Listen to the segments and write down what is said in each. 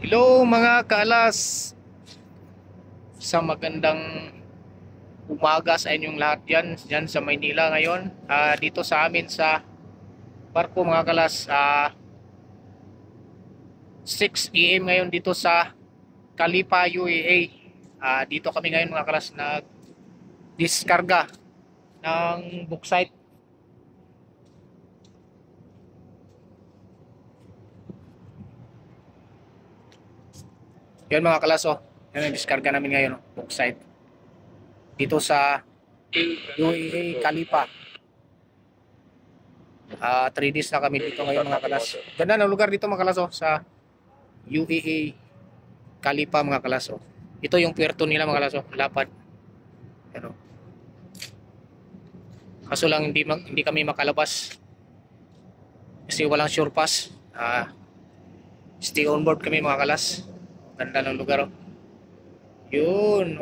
Hello mga kaalas, sa magandang umaga sa inyong lahat dyan sa Maynila ngayon. Dito sa amin sa barko mga kaalas, 6 AM ngayon dito sa Calipa, UAE. Dito kami ngayon mga kaalas nag-diskarga ng bauxite. Yan mga kaalas, yan ang diskarga namin ngayon, bauxite. Dito sa UAE Calipa. 3 days na kami dito ngayon mga kalas. Ganda ng lugar dito mga kalas sa UAE Calipa mga kalas. Ito yung puerto nila mga kalas, lapad. Pero kaso lang hindi kami makalabas kasi walang shore pass. Stay on board kami mga kalas. Ganda ng lugar. Yun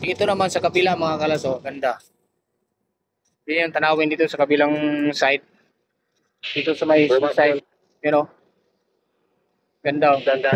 Ito naman sa kabila mga kalas, ganda. Yan yung tanawin dito sa kabilang side. Dito sa may side, ganda, ganda.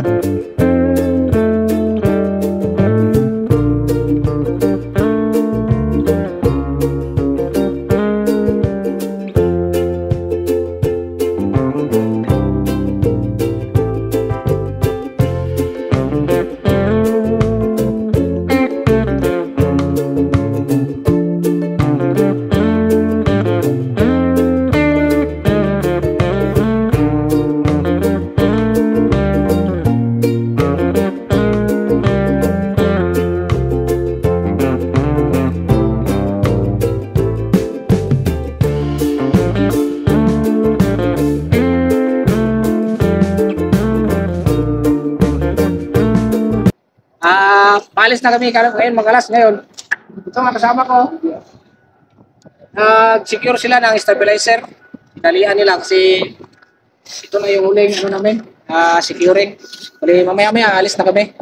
Paalis na kami ngayon mga kalas ngayon. Ito nga kasama ko. Nag-secure sila ng stabilizer. Pinalian nila kasi ito na yung huling namin, securing. Kali mamaya alis na kami.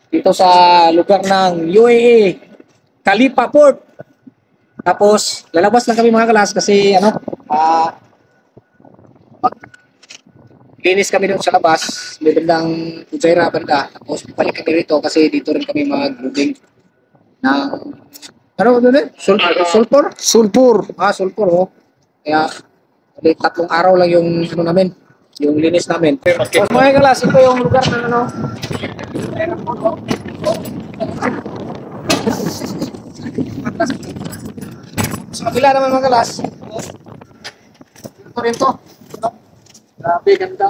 Dito sa lugar ng UAE Calipa Port. Tapos lalabas lang kami mga kalas kasi linis kami doon sa labas, may bandang Pujaira banda. Tapos balik kami rito kasi dito rin kami mag-loading ng sulfur? Sulfur. Sulfur Kaya 3 araw lang yung namin, yung linis namin. Tapos mga kalas, ito yung lugar na sa kabila naman mga kalas. Ito rin to. Grabe, ganda.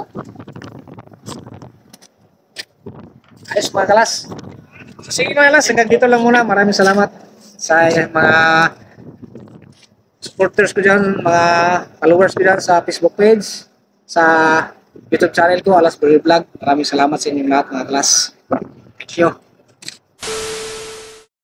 Ayos mga kalas. Sige mga kalas, hanggang dito lang muna. Maraming salamat sa mga supporters ko dyan, mga followers ko dyan sa Facebook page, sa YouTube channel ko, Alas Burger Vlog. Maraming salamat sa inyong lahat mga kalas. Thank you.